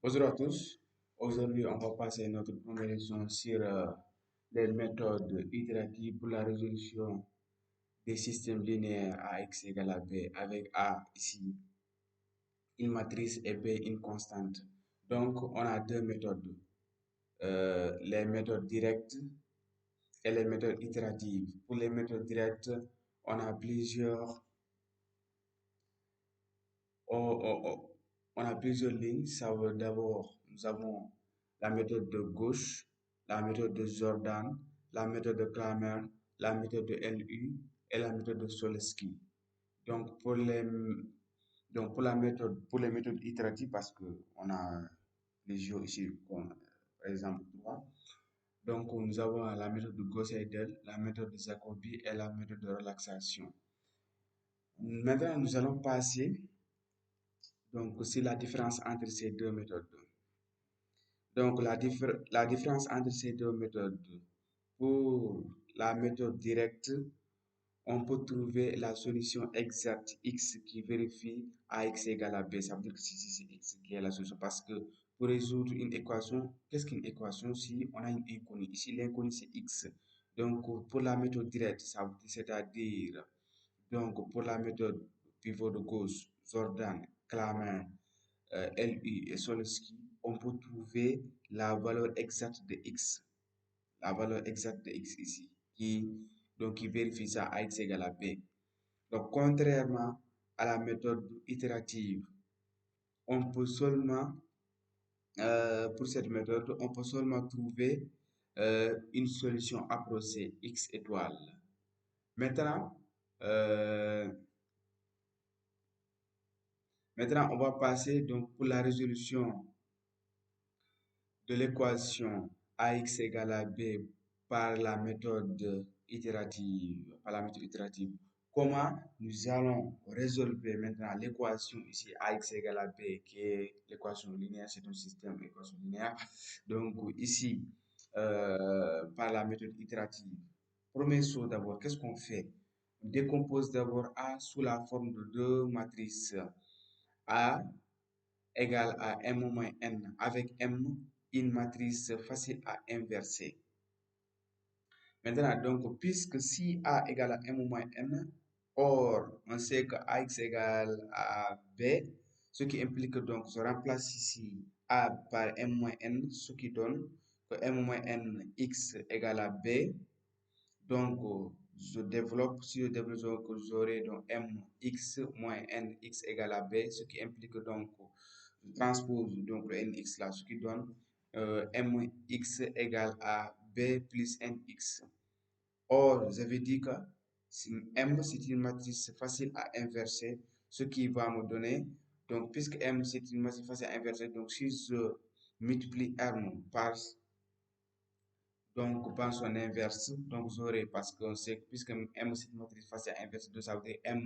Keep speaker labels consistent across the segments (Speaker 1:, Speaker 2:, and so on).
Speaker 1: Bonjour à tous. Aujourd'hui, on va passer notre première leçon sur les méthodes itératives pour la résolution des systèmes linéaires à x égale à b avec a ici une matrice et b une constante. Donc, on a deux méthodes, les méthodes directes et les méthodes itératives. Pour les méthodes directes, on a plusieurs, on, on- on a plusieurs lignes. Ça veut d'abord, nous avons la méthode de Gauche, la méthode de Jordan, la méthode de Cramer, la méthode de LU et la méthode de Solesky. Donc pour les méthodes itératives, parce que on a plusieurs ici, comme, par exemple trois. Donc nous avons la méthode de Gauss-Seidel, la méthode de Jacobi et la méthode de relaxation. Maintenant, nous allons passer sur la différence entre ces deux méthodes. Donc, la différence entre ces deux méthodes, pour la méthode directe, on peut trouver la solution exacte x qui vérifie ax égale à b. Ça veut dire que si c'est x qui est la solution. Parce que pour résoudre une équation, qu'est-ce qu'une équation si on a une inconnue? Ici, l'inconnu c'est x. Donc, pour la méthode directe, c'est-à-dire, donc pour la méthode pivot de gauche, Jordan, Clamin, LU et Solowski, on peut trouver la valeur exacte de x. La valeur exacte de x ici, qui vérifie ça à x égale à b. Donc, contrairement à la méthode itérative, on peut seulement, pour cette méthode, on peut seulement trouver une solution approchée x étoile. Maintenant, euh, maintenant, on va passer donc pour la résolution de l'équation ax égale à b par la méthode itérative, Comment nous allons résolver maintenant l'équation ici ax égale à b, qui est l'équation linéaire, c'est un système d'équation linéaire. Donc ici, par la méthode itérative, première chose d'abord, qu'est-ce qu'on fait? On décompose d'abord A sous la forme de deux matrices A égale à m moins n avec m une matrice facile à inverser. Maintenant, donc, puisque si A égale à m moins n, or, on sait que AX égale à B, ce qui implique donc, je remplace ici A par m moins n, ce qui donne que m moins n x égale à B. Donc, si je développe, donc, j'aurai donc m x moins n x égale à b, ce qui implique donc, je transpose donc le nx là, ce qui donne m x égale à b plus nx. Or, j'avais dit que si m c'est une matrice facile à inverser, ce qui va me donner, donc puisque m c'est une matrice facile à inverser, donc si je multiplie m par son inverse, donc j'aurai, parce qu'on sait que puisque m c'est une matrice facile à inverser, donc ça veut dire m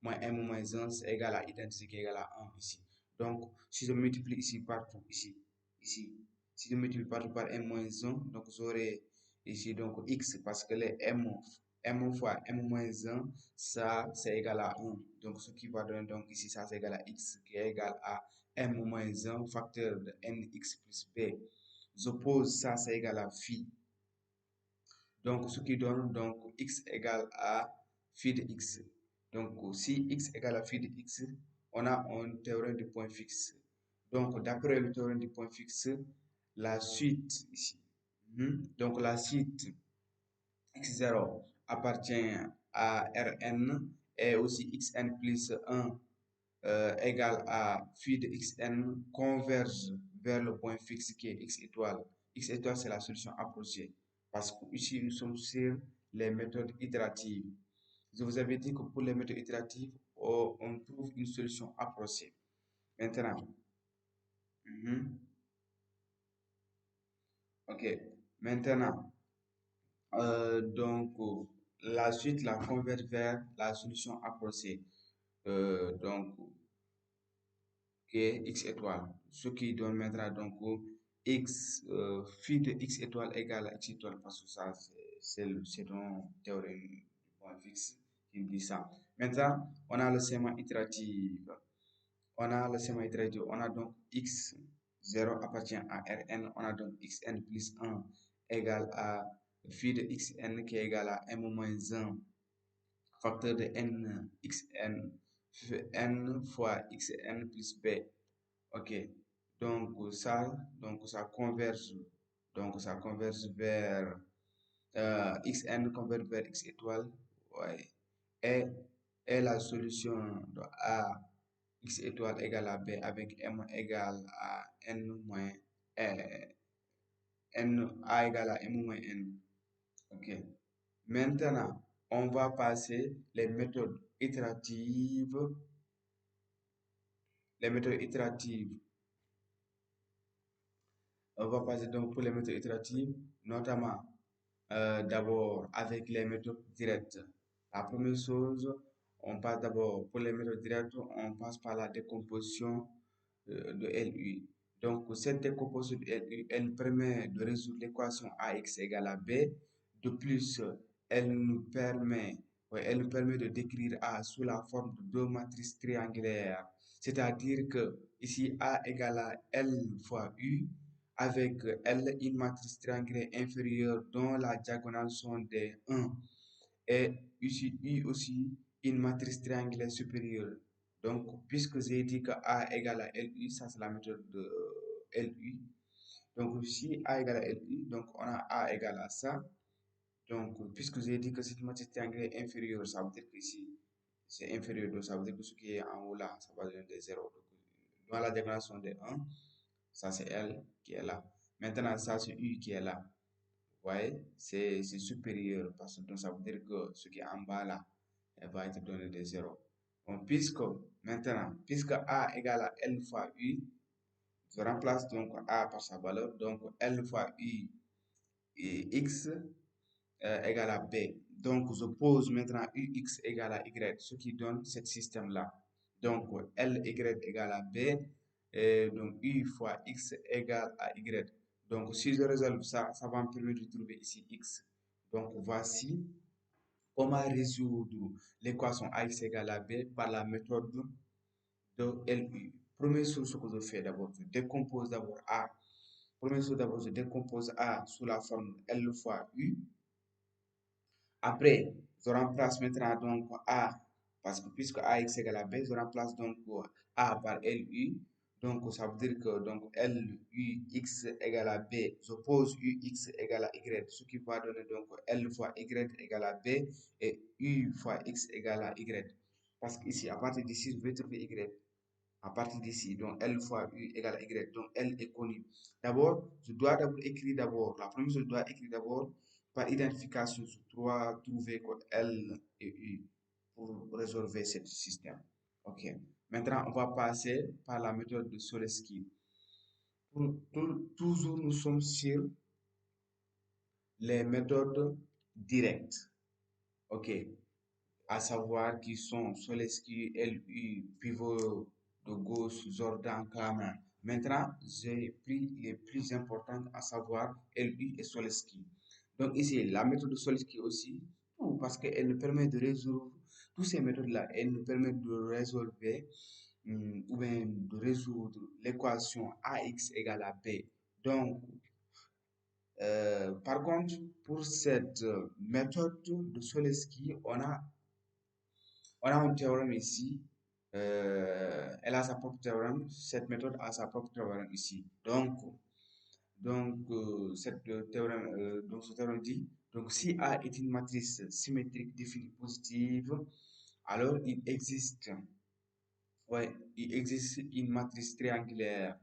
Speaker 1: moins 1 c'est égal à identité qui est égal à 1 ici. Donc, si je multiplie ici partout, ici, si je multiplie partout par m moins 1, donc j'aurai ici donc x, parce que les m fois m moins 1, ça c'est égal à 1. Donc, ce qui va donner donc ici, ça c'est égal à x, qui est égal à m moins 1, facteur de nx plus b. Je pose ça, c'est égal à phi. Donc, ce qui donne donc x égale à phi de x. Donc, si x égale à phi de x, on a un théorème du point fixe. Donc, d'après le théorème du point fixe, la suite ici. Donc, la suite x0 appartient à Rn et aussi xn plus 1 égale à phi de xn converge vers le point fixe qui est x étoile. X étoile, c'est la solution approchée. Parce qu'ici, nous sommes sur les méthodes itératives. Je vous avais dit que pour les méthodes itératives, on trouve une solution approchée. Maintenant, ok. Maintenant, la suite la converge vers la solution approchée. Donc, qui est x étoile. Ce qui donne maintenant donc x, phi de x étoile égale à x étoile, parce que ça, c'est un théorème du point fixe qui dit ça. Maintenant, on a le schéma itératif. On a donc x, 0 appartient à Rn, on a donc xn plus 1 égale à phi de xn qui est égal à m moins 1 facteur de n xn n fois xn plus b. Ok, donc ça converge vers xn converge vers x étoile, ouais, et, et la solution de a x étoile égale à b avec m égale à n moins n a égale à m moins n. Ok, maintenant on va passer les méthodes itératives. Les méthodes itératives. On va passer donc pour les méthodes itératives, notamment d'abord avec les méthodes directes. La première chose, on passe d'abord pour les méthodes directes, on passe par la décomposition de LU. Donc, cette décomposition de LU, elle permet de résoudre l'équation AX égale à B. De plus, elle nous permet, elle nous permet de décrire A sous la forme de deux matrices triangulaires. C'est-à-dire que ici, A égale à L fois U, avec L une matrice triangulaire inférieure dont la diagonale sont des 1 et ici U aussi une matrice triangulaire supérieure. Donc, puisque j'ai dit que A égale à LU, ça c'est la méthode de LU. Donc, ici A égale à LU, donc on a A égale à ça. Donc, puisque j'ai dit que cette matrice triangulaire est inférieure, ça veut dire que ici c'est inférieur, donc ça veut dire que ce qui est en haut là, ça va donner des 0. Donc, dans la diagonale sont des 1. Ça, c'est L qui est là. Maintenant, ça, c'est U qui est là. Vous voyez, c'est supérieur parce que donc, ça veut dire que ce qui est en bas là, elle va être donné de 0. Donc, puisque A égale à L fois U, je remplace donc A par sa valeur. Donc, L fois U et X égale à B. Donc, je pose maintenant UX égale à Y, ce qui donne ce système-là. Donc, LY égale à B, et donc U fois X égale à Y. Donc, si je résolve ça, ça va me permettre de trouver ici X. Donc, voici comment résoudre l'équation AX égale à B par la méthode de LU. Première chose que je fais d'abord, je décompose d'abord A. Première chose d'abord, je décompose A sous la forme L fois U. Après, je remplace maintenant donc A, parce que puisque AX égale à B, je remplace donc A par LU. Donc, ça veut dire que donc LUX égale à B, je pose UX égale à Y, ce qui va donner donc L fois Y égale à B et U fois X égale à Y. Parce qu'ici, à partir d'ici, je vais trouver Y. À partir d'ici, donc L fois U égale à Y, donc L est connu. D'abord, je dois d'abord écrire d'abord, la première chose, je dois écrire d'abord par identification, je dois trouver code L et U pour résolver ce système. Ok. Maintenant, on va passer par la méthode de Solesky. Toujours, nous sommes sur les méthodes directes. Ok. À savoir qui sont Solesky, LU, pivot de gauche, Jordan, Kramer. Maintenant, j'ai pris les plus importantes, à savoir LU et Solesky. Donc ici, la méthode de Solesky aussi, parce qu'elle nous permet de résoudre tous ces méthodes-là, elle nous permet de résolver ou bien de résoudre l'équation AX égale à B. Donc, par contre, pour cette méthode de Solesky, on a un théorème ici. Elle a sa propre théorème. Cette méthode a sa propre théorème ici. Donc ce théorème dit, donc si A est une matrice symétrique définie positive, alors il existe une matrice triangulaire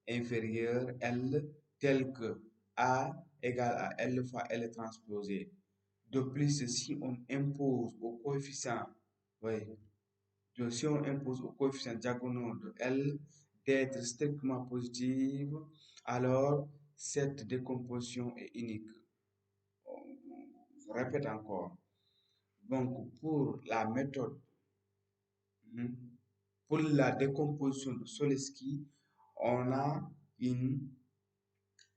Speaker 1: inférieure L telle que A égale à L fois L transposé. De plus, si on impose au coefficient, ouais, donc, si on impose aux coefficients diagonaux de L d'être strictement positive, alors cette décomposition est unique. Je répète encore. Donc, hmm, pour la décomposition de Solesky, on a une,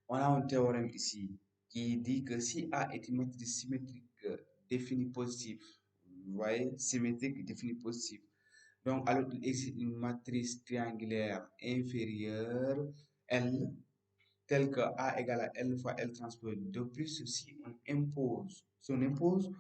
Speaker 1: on a un théorème ici qui dit que si A est une matrice symétrique définie positive, vous voyez, symétrique définie positive, donc, alors il existe une matrice triangulaire inférieure L, tel que A égale à L fois L transpose. De plus, si on impose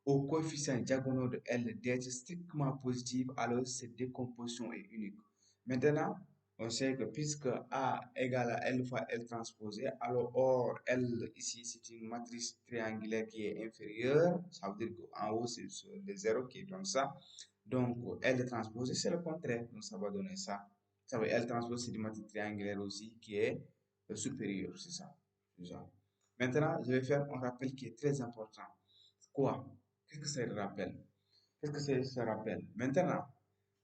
Speaker 1: aux coefficients diagonaux de L d'être strictement positifs, alors cette décomposition est unique. Maintenant, on sait que puisque A égale à L fois L transposé, alors or L ici c'est une matrice triangulaire qui est inférieure, ça veut dire qu'en haut c'est le 0 qui donne ça. Donc L transposé c'est le contraire, donc ça va donner ça. Ça veut dire L transposé c'est une matrice triangulaire aussi qui est supérieure, c'est ça. Maintenant, je vais faire un rappel qui est très important. Quoi? Qu'est-ce que c'est le rappel? Qu'est-ce que c'est ce rappel? Maintenant,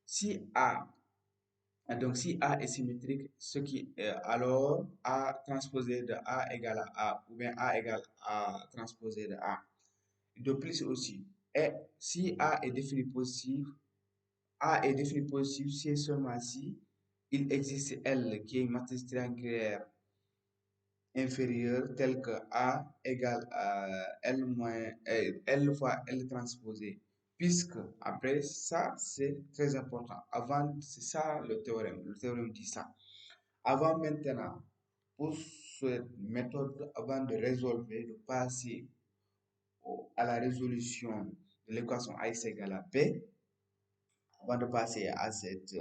Speaker 1: si A, si A est symétrique, ce qui alors A transposé de A égale à A, ou bien A égale à transposé de A. De plus aussi, et si A est défini positif, A est défini positif si et seulement si il existe L qui est une matrice triangulaire inférieure telle que A égale à L moins L fois L transposé. Puisque après ça, c'est très important. Avant, c'est ça le théorème. Le théorème dit ça. Avant maintenant, pour cette méthode, avant de résolver, de passer à la résolution de l'équation AX égale à B, avant de passer à cette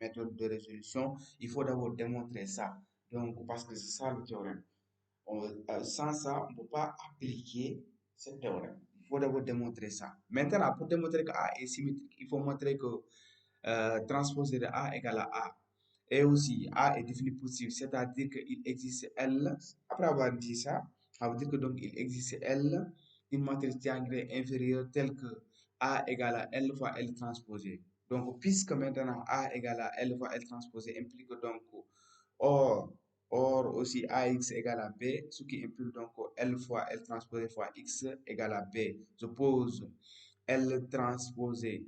Speaker 1: méthode de résolution, il faut d'abord démontrer ça. Donc, parce que c'est ça le théorème. Sans ça, on ne peut pas appliquer ce théorème. Il faut d'abord démontrer ça. Maintenant, pour démontrer que A est symétrique, il faut montrer que transposé de A égale à A. Et aussi, A est défini positif, c'est-à-dire qu'il existe L. Après avoir dit ça, ça veut dire que donc il existe L, une matrice triangulaire inférieure telle que A égale à L fois L transposé. Donc, puisque maintenant A égale à L fois L transposé implique donc, or, or aussi AX égale à B, ce qui implique donc L fois L transposé fois X égale à B. Je pose L transposé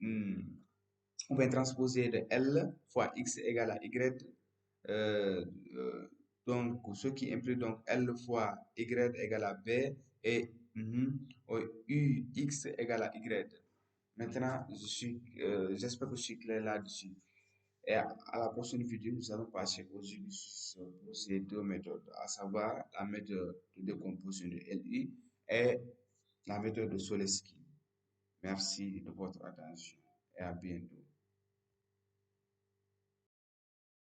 Speaker 1: on va transposer de L fois X égale à Y. euh, euh, donc, ce qui implique donc L fois Y égale à B et UX égale à Y. Maintenant, j'espère que je suis clair là-dessus. Et à la prochaine vidéo, nous allons passer aujourd'hui sur ces deux méthodes, à savoir la méthode de décomposition de LI et la méthode de Solesky. Merci de votre attention et à bientôt.